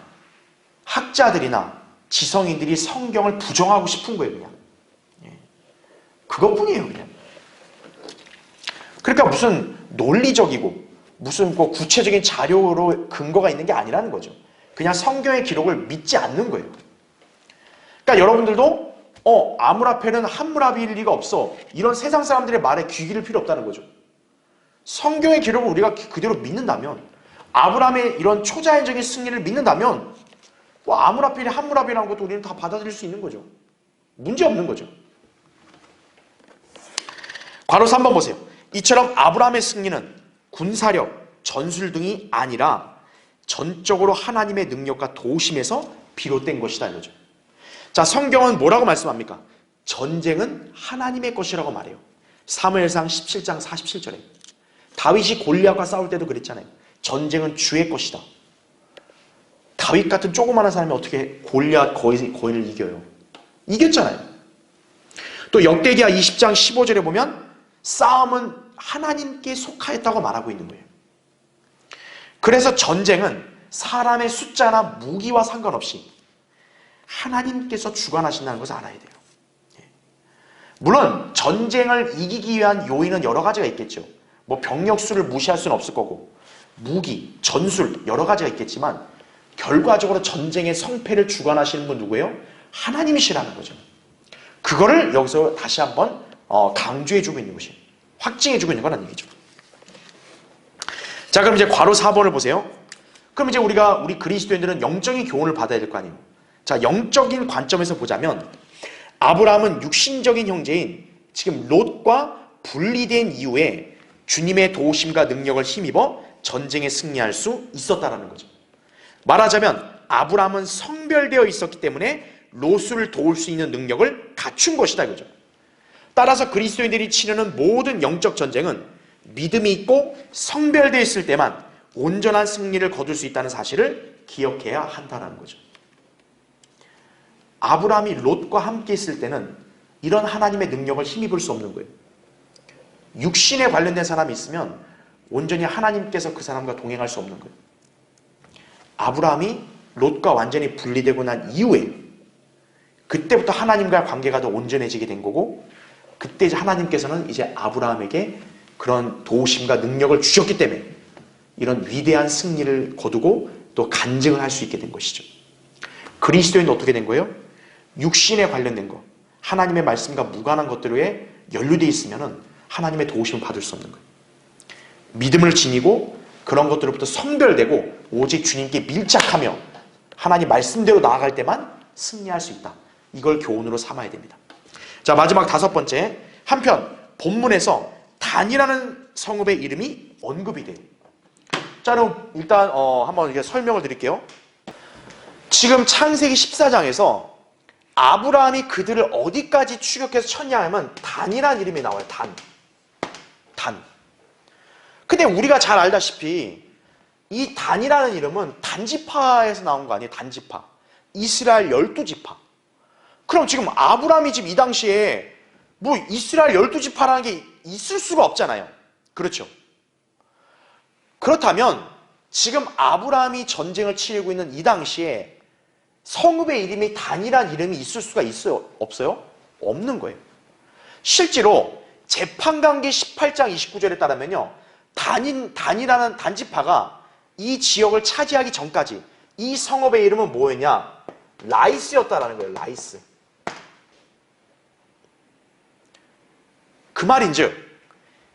학자들이나 지성인들이 성경을 부정하고 싶은 거예요, 그냥. 그것뿐이에요, 그냥. 그러니까 무슨 논리적이고 무슨 구체적인 자료로 근거가 있는 게 아니라는 거죠. 그냥 성경의 기록을 믿지 않는 거예요. 그러니까 여러분들도 아므라펠은 함무라비일 리가 없어, 이런 세상 사람들의 말에 귀 기를 필요 없다는 거죠. 성경의 기록을 우리가 그대로 믿는다면, 아브라함의 이런 초자연적인 승리를 믿는다면, 아므라펠이 함무라비라는 것도 우리는 다 받아들일 수 있는 거죠. 문제 없는 거죠. 괄호서 한번 보세요. 이처럼 아브라함의 승리는 군사력, 전술 등이 아니라 전적으로 하나님의 능력과 도우심에서 비롯된 것이다, 이거죠. 자, 성경은 뭐라고 말씀합니까? 전쟁은 하나님의 것이라고 말해요. 사무엘상 17장 47절에 다윗이 골리앗과 싸울 때도 그랬잖아요. 전쟁은 주의 것이다. 다윗 같은 조그마한 사람이 어떻게 골리앗 거인을 이겨요? 이겼잖아요. 또 역대기하 20장 15절에 보면 싸움은 하나님께 속하였다고 말하고 있는 거예요. 그래서 전쟁은 사람의 숫자나 무기와 상관없이 하나님께서 주관하신다는 것을 알아야 돼요. 물론 전쟁을 이기기 위한 요인은 여러 가지가 있겠죠. 병력 수를 무시할 수는 없을 거고, 무기, 전술 여러 가지가 있겠지만 결과적으로 전쟁의 성패를 주관하시는 분 누구예요? 하나님이시라는 거죠. 그거를 여기서 다시 한번 강조해주고 있는 것이에요. 확증해주고 있는 거란 얘기죠. 자, 그럼 이제 괄호 4번을 보세요. 그럼 이제 우리 그리스도인들은 영적인 교훈을 받아야 될 거 아니에요. 자, 영적인 관점에서 보자면 아브라함은 육신적인 형제인 지금 롯과 분리된 이후에 주님의 도우심과 능력을 힘입어 전쟁에 승리할 수 있었다라는 거죠. 말하자면 아브라함은 성별되어 있었기 때문에 롯을 도울 수 있는 능력을 갖춘 것이다, 이거죠. 따라서 그리스도인들이 치르는 모든 영적 전쟁은 믿음이 있고 성별되어 있을 때만 온전한 승리를 거둘 수 있다는 사실을 기억해야 한다는 거죠. 아브라함이 롯과 함께 있을 때는 이런 하나님의 능력을 힘입을 수 없는 거예요. 육신에 관련된 사람이 있으면 온전히 하나님께서 그 사람과 동행할 수 없는 거예요. 아브라함이 롯과 완전히 분리되고 난 이후에 그때부터 하나님과의 관계가 더 온전해지게 된 거고, 그때 하나님께서는 이제 아브라함에게 그런 도우심과 능력을 주셨기 때문에 이런 위대한 승리를 거두고 또 간증을 할 수 있게 된 것이죠. 그리스도인도 어떻게 된 거예요? 육신에 관련된 것, 하나님의 말씀과 무관한 것들에 연루되어 있으면 하나님의 도우심을 받을 수 없는 거예요. 믿음을 지니고 그런 것들로부터 성별되고 오직 주님께 밀착하며 하나님 말씀대로 나아갈 때만 승리할 수 있다. 이걸 교훈으로 삼아야 됩니다. 자, 마지막 5번째. 한편 본문에서 단이라는 성읍의 이름이 언급이 돼요. 자, 그럼 일단 한번 이렇게 설명을 드릴게요. 지금 창세기 14장에서 아브라함이 그들을 어디까지 추격해서 쳤냐 하면 단이라는 이름이 나와요. 단. 근데 우리가 잘 알다시피 이 단이라는 이름은 단지파에서 나온 거 아니에요? 단지파. 이스라엘 12지파. 그럼 지금 아브라함이 지금 이 당시에 이스라엘 12지파라는 게 있을 수가 없잖아요. 그렇죠? 그렇다면 지금 아브라함이 전쟁을 치르고 있는 이 당시에 성읍의 이름이 단이란 이름이 있을 수가 있어요? 없어요? 없는 거예요. 실제로 재판관계 18장 29절에 따르면요. 단이라는 단지파가 이 지역을 차지하기 전까지 이 성읍의 이름은 뭐였냐? 라이스였다라는 거예요. 라이스. 그 말인즉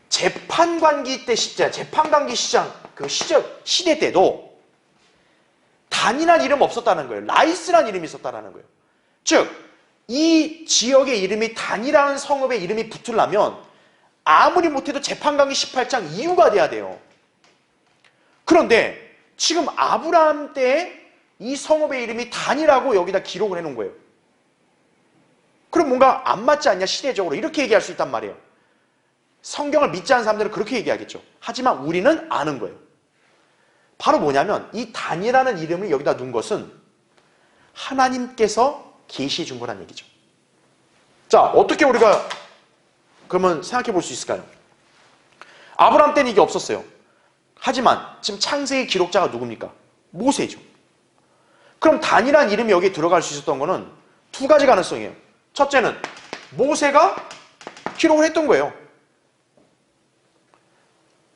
재판관기 때 재판관기 시장 그 시대 때도 단이란 이름 없었다는 거예요. 라이스란 이름이 있었다는 거예요. 즉 이 지역의 이름이 단이라는 성읍의 이름이 붙으려면 아무리 못해도 재판관기 18장 이유가 돼야 돼요. 그런데 지금 아브라함 때에 이 성읍의 이름이 단이라고 여기다 기록을 해놓은 거예요. 그럼 뭔가 안 맞지 않냐 시대적으로 이렇게 얘기할 수 있단 말이에요. 성경을 믿지 않는 사람들은 그렇게 얘기하겠죠. 하지만 우리는 아는 거예요. 바로 뭐냐면 이 단이라는 이름을 여기다 놓은 것은 하나님께서 계시해 준 거란 얘기죠. 자, 어떻게 우리가 그러면 생각해 볼 수 있을까요? 아브라함 때는 이게 없었어요. 하지만 지금 창세기 기록자가 누굽니까? 모세죠. 그럼 단이라는 이름이 여기에 들어갈 수 있었던 거는 두 가지 가능성이에요. 첫째는 모세가 기록을 했던 거예요.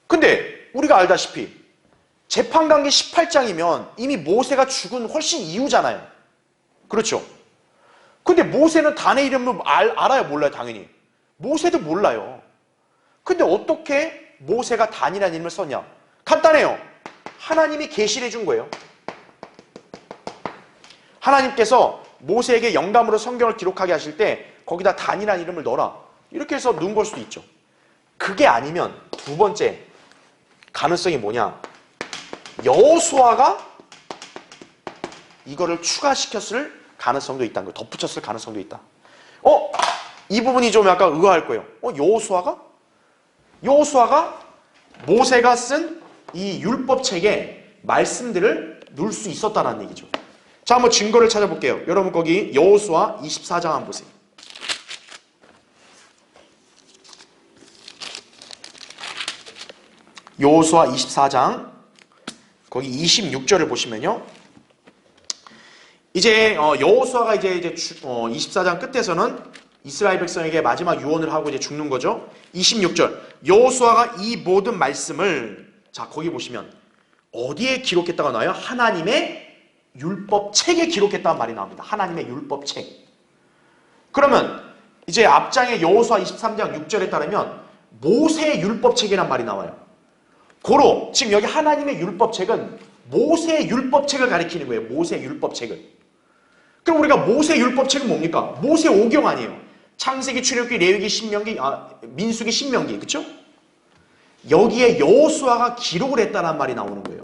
근데 우리가 알다시피 재판관계 18장이면 이미 모세가 죽은 훨씬 이후잖아요. 그렇죠? 근데 모세는 단의 이름을 알아요? 몰라요? 당연히. 모세도 몰라요. 근데 어떻게 모세가 단이라는 이름을 썼냐? 간단해요. 하나님이 계시를 해준 거예요. 하나님께서 모세에게 영감으로 성경을 기록하게 하실 때 거기다 단이라는 이름을 넣어라. 이렇게 해서 넣은 걸 수도 있죠. 그게 아니면 두 번째 가능성이 뭐냐? 여호수아가 이거를 추가시켰을 가능성도 있다는 거예요. 덧붙였을 가능성도 있다. 이 부분이 좀 약간 의아할 거예요. 여호수아가 모세가 쓴 이 율법책에 말씀들을 넣을 수 있었다는 얘기죠. 자, 한번 증거를 찾아볼게요. 여러분 거기 여호수아 24장 한번 보세요. 여호수아 24장 거기 26절을 보시면요. 이제 여호수아가 이제 24장 끝에서는 이스라엘 백성에게 마지막 유언을 하고 이제 죽는 거죠. 26절. 여호수아가 이 모든 말씀을 자, 거기 보시면 어디에 기록했다가 나와요? 하나님의 율법책에 기록했다는 말이 나옵니다. 하나님의 율법책. 그러면 이제 앞장에 여호수아 23장 6절에 따르면 모세의 율법책이란 말이 나와요. 고로 지금 여기 하나님의 율법책은 모세의 율법책을 가리키는 거예요. 모세의 율법책을. 그럼 우리가 모세의 율법책은 뭡니까? 모세 5경 아니에요. 창세기, 출애굽기, 레위기, 신명기, 민수기, 신명기. 그렇죠? 여기에 여호수아가 기록을 했다는 말이 나오는 거예요.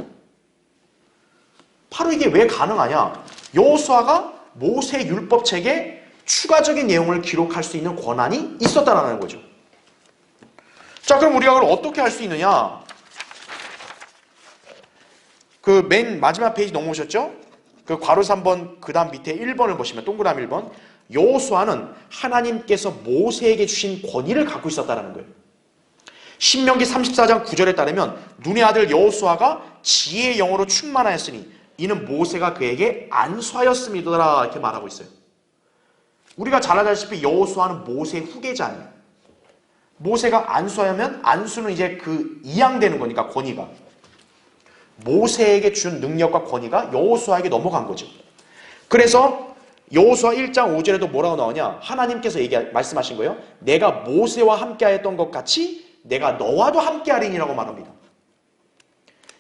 바로 이게 왜 가능하냐? 여호수아가 모세 율법책에 추가적인 내용을 기록할 수 있는 권한이 있었다는 거죠. 자, 그럼 우리가 그걸 어떻게 할 수 있느냐? 그 맨 마지막 페이지 넘어오셨죠? 그 괄호 3번 그 다음 밑에 1번을 보시면 동그라미 1번 여호수아는 하나님께서 모세에게 주신 권위를 갖고 있었다는 거예요. 신명기 34장 9절에 따르면 눈의 아들 여호수아가 지혜의 영으로 충만하였으니 이는 모세가 그에게 안수하였음이더라 이렇게 말하고 있어요. 우리가 잘 알다시피 여호수아는 모세의 후계자 아니에요. 모세가 안수하면 안수는 이제 그 이양되는 거니까 권위가 모세에게 준 능력과 권위가 여호수아에게 넘어간 거죠. 그래서 여호수아 1장 5절에도 뭐라고 나오냐? 하나님께서 말씀하신 거예요. 내가 모세와 함께하였던 것 같이 내가 너와도 함께하리니라고 말합니다.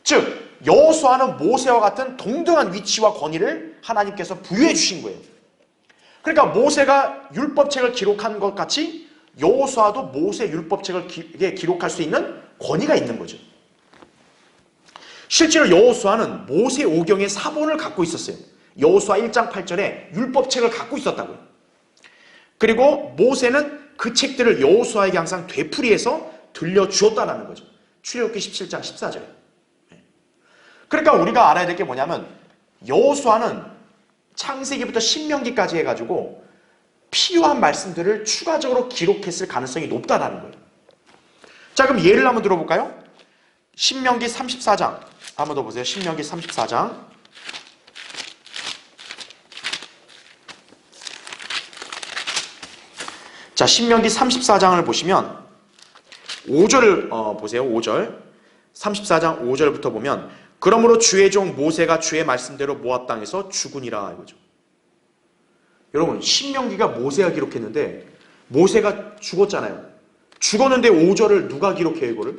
즉 여호수아는 모세와 같은 동등한 위치와 권위를 하나님께서 부여해 주신 거예요. 그러니까 모세가 율법책을 기록한 것 같이 여호수아도 모세 율법책을 기록할 수 있는 권위가 있는 거죠. 실제로 여호수아는 모세 오경의 사본을 갖고 있었어요. 여호수아 1장 8절에 율법책을 갖고 있었다고요. 그리고 모세는 그 책들을 여호수아에게 항상 되풀이해서 들려주었다는 거죠. 출애굽기 17장 14절에. 그러니까 우리가 알아야 될 게 뭐냐면 여호수아는 창세기부터 신명기까지 해가지고 필요한 말씀들을 추가적으로 기록했을 가능성이 높다는 거예요. 자, 그럼 예를 한번 들어볼까요? 신명기 34장 한번 더 보세요. 신명기 34장 신명기 34장을 보시면 5절 보세요. 5절. 34장 5절부터 보면 그러므로 주의 종 모세가 주의 말씀대로 모압 땅에서 죽으니라 이거죠. 여러분 신명기가 모세가 기록했는데 모세가 죽었잖아요. 죽었는데 5절을 누가 기록해요 이거를?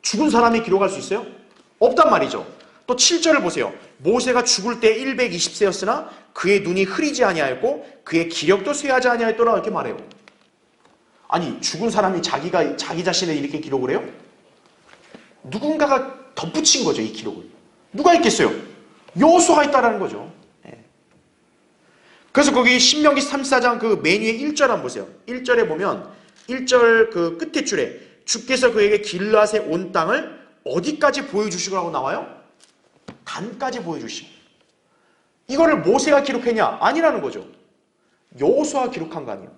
죽은 사람이 기록할 수 있어요? 없단 말이죠. 또 7절을 보세요. 모세가 죽을 때 120세였으나 그의 눈이 흐리지 아니하였고 그의 기력도 쇠하지 아니하였더라 이렇게 말해요. 아니 죽은 사람이 자기 자신을 이렇게 기록을 해요? 누군가가 덧붙인 거죠 이 기록을. 누가 있겠어요? 여호수아가 있다라는 거죠. 그래서 거기 신명기 34장 그 맨 위에 1절 한번 보세요. 1절에 보면 1절 그 끝에 줄에 주께서 그에게 길앗의 온 땅을 어디까지 보여주시라고 나와요? 단까지 보여주시고. 이거를 모세가 기록했냐? 아니라는 거죠. 여호수아가 기록한 거 아니에요.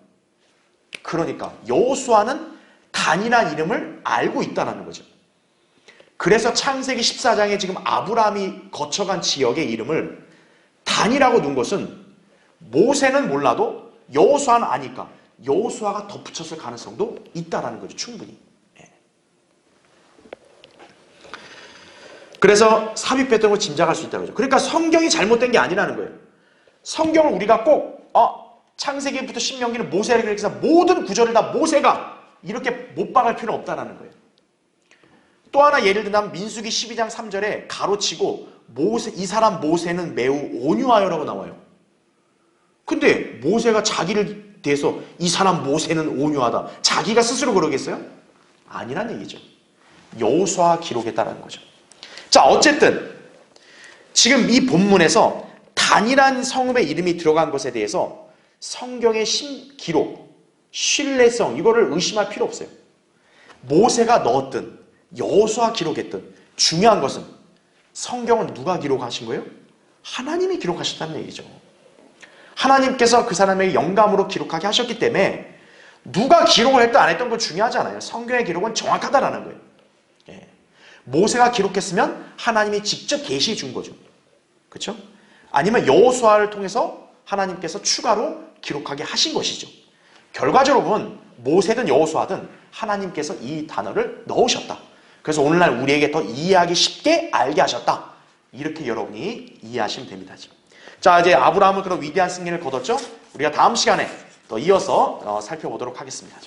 그러니까 여호수아는 단이라는 이름을 알고 있다는 거죠. 그래서 창세기 14장에 지금 아브라함이 거쳐간 지역의 이름을 단이라고 놓은 것은 모세는 몰라도 여호수아는 아니까 여호수아가 덧붙였을 가능성도 있다는 거죠. 충분히. 그래서 삽입했던 걸 짐작할 수 있다는 거죠. 그러니까 성경이 잘못된 게 아니라는 거예요. 성경을 우리가 꼭 창세기부터 신명기는 모세를 그래서 모든 구절을 다 모세가 이렇게 못 박을 필요는 없다는 거예요. 또 하나 예를 들면 민수기 12장 3절에 가로치고 이 사람 모세는 매우 온유하여라고 나와요. 근데 모세가 자기를 대해서 이 사람 모세는 온유하다. 자기가 스스로 그러겠어요? 아니란 얘기죠. 여호수아 기록했다는 거죠. 자, 어쨌든 지금 이 본문에서 단이란 성읍의 이름이 들어간 것에 대해서 성경의 기록, 신뢰성 이거를 의심할 필요 없어요. 모세가 넣었든 여호수아 기록했든 중요한 것은 성경은 누가 기록하신 거예요? 하나님이 기록하셨다는 얘기죠. 하나님께서 그 사람에게 영감으로 기록하게 하셨기 때문에 누가 기록을 했든 안 했던 건 중요하지 않아요. 성경의 기록은 정확하다라는 거예요. 모세가 기록했으면 하나님이 직접 계시해 준 거죠. 그렇죠? 아니면 여호수아를 통해서 하나님께서 추가로 기록하게 하신 것이죠. 결과적으로 보면 모세든 여호수아든 하나님께서 이 단어를 넣으셨다. 그래서 오늘날 우리에게 더 이해하기 쉽게 알게 하셨다. 이렇게 여러분이 이해하시면 됩니다. 자, 이제 아브라함은 그런 위대한 승리를 거뒀죠. 우리가 다음 시간에 더 이어서 살펴보도록 하겠습니다.